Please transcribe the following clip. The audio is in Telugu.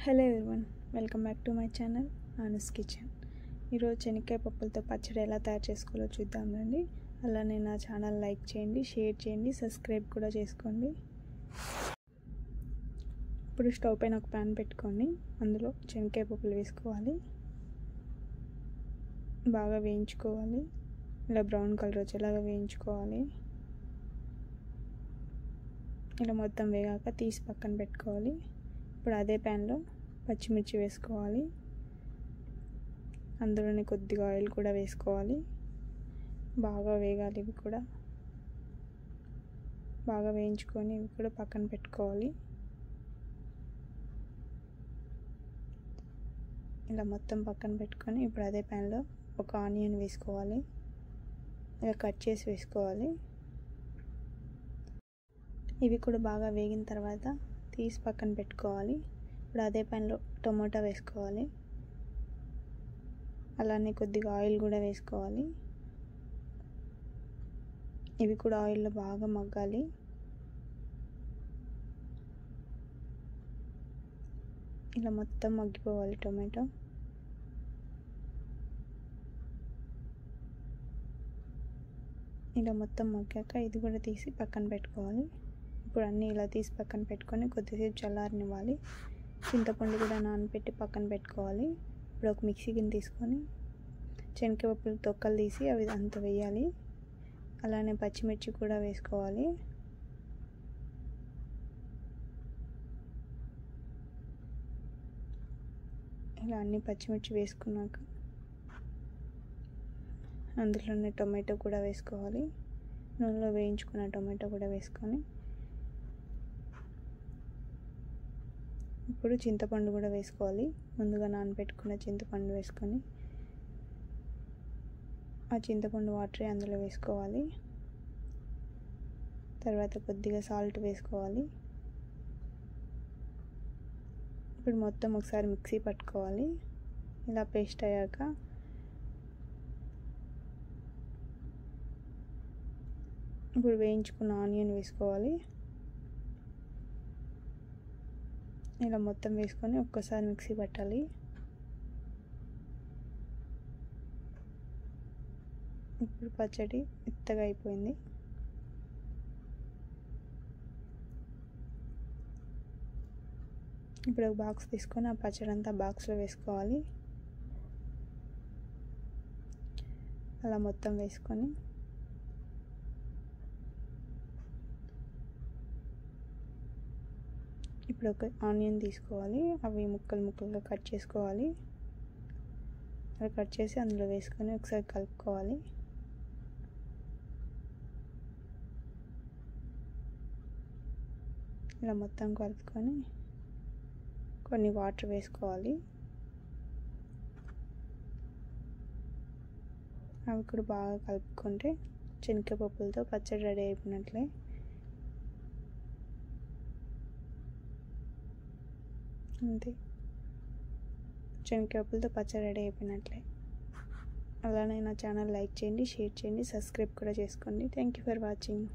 Hello everyone, welcome back to my channel anus kitchen. ఈరోజు శనక్కాయ పప్పులతో పచ్చడి ఎలా తయారు చేసుకోవాలో చూద్దాం రండి. అలానే నా ఛానల్ లైక్ చేయండి, షేర్ చేయండి, సబ్స్క్రైబ్ కూడా చేసుకోండి. ఇప్పుడు స్టవ్ పైన ఒక ప్యాన్ పెట్టుకొని అందులో శనక్కాయ పప్పులు వేసుకోవాలి. బాగా వేయించుకోవాలి. ఇలా బ్రౌన్ కలర్ వచ్చేలాగా వేయించుకోవాలి. ఇలా మొత్తం వేగాక తీసి పక్కన పెట్టుకోవాలి. ఇప్పుడు అదే ప్యాన్లో పచ్చిమిర్చి వేసుకోవాలి. అందులోనే కొద్దిగా ఆయిల్ కూడా వేసుకోవాలి. బాగా వేగాలి. ఇవి కూడా బాగా వేయించుకొని ఇవి కూడా పక్కన పెట్టుకోవాలి. ఇలా మొత్తం పక్కన పెట్టుకొని ఇప్పుడు అదే ప్యాన్లో ఒక ఆనియన్ వేసుకోవాలి. ఇలా కట్ చేసి వేసుకోవాలి. ఇవి కూడా బాగా వేగిన తర్వాత తీసి పక్కన పెట్టుకోవాలి. ఇప్పుడు అదే ప్యాన్లో టొమాటో వేసుకోవాలి. అలానే కొద్దిగా ఆయిల్ కూడా వేసుకోవాలి. ఇవి కూడా ఆయిల్లో బాగా మగ్గాలి. ఇలా మొత్తం మగ్గిపోవాలి టొమాటో. ఇలా మొత్తం మగ్గాక ఇది కూడా తీసి పక్కన పెట్టుకోవాలి. ఇప్పుడు అన్నీ ఇలా తీసి పక్కన పెట్టుకొని కొద్దిసేపు చల్లారనివ్వాలి. చింతపండు కూడా నానబెట్టి పక్కన పెట్టుకోవాలి. ఇప్పుడు ఒక మిక్సీ గిన్నె తీసుకొని శనగకాయ పప్పులు తొక్కలు తీసి అవి అంత వేయాలి. అలానే పచ్చిమిర్చి కూడా వేసుకోవాలి. ఇలా అన్ని పచ్చిమిర్చి వేసుకున్నాక అందులోనే టొమాటో కూడా వేసుకోవాలి. నూనెలో వేయించుకున్న టొమాటో కూడా వేసుకొని ఇప్పుడు చింతపండు కూడా వేసుకోవాలి. ముందుగా నానబెట్టుకున్న చింతపండు వేసుకొని ఆ చింతపండు వాటర్ అందులో వేసుకోవాలి. తర్వాత కొద్దిగా సాల్ట్ వేసుకోవాలి. ఇప్పుడు మొత్తం ఒకసారి మిక్సీ పట్టుకోవాలి. ఇలా పేస్ట్ అయ్యాక ఇప్పుడు వేయించుకున్న ఆనియన్ వేసుకోవాలి. ఇలా మొత్తం వేసుకొని ఒక్కసారి మిక్సీ పట్టాలి. ఇప్పుడు పచ్చడి మెత్తగా అయిపోయింది. ఇప్పుడు ఒక బాక్స్ తీసుకొని ఆ పచ్చడి అంతా బాక్స్లో వేసుకోవాలి. అలా మొత్తం వేసుకొని ఇప్పుడు ఒక ఆనియన్ తీసుకోవాలి. అవి ముక్కలు ముక్కలుగా కట్ చేసుకోవాలి. అలా కట్ చేసి అందులో వేసుకొని ఒకసారి కలుపుకోవాలి. ఇలా మొత్తం కలుపుకొని కొన్ని వాటర్ వేసుకోవాలి. అవి కూడా బాగా కలుపుకుంటే శనగకాయ పప్పులతో పచ్చడి రెడీ అయిపోయినట్లే. అంతే, శనగకాయ పప్పులతో పచ్చడి రెడీ అయిపోయినట్లే. అలానే నా ఛానల్ లైక్ చేయండి, షేర్ చేయండి, సబ్స్క్రైబ్ కూడా చేసుకోండి. Thank you for watching.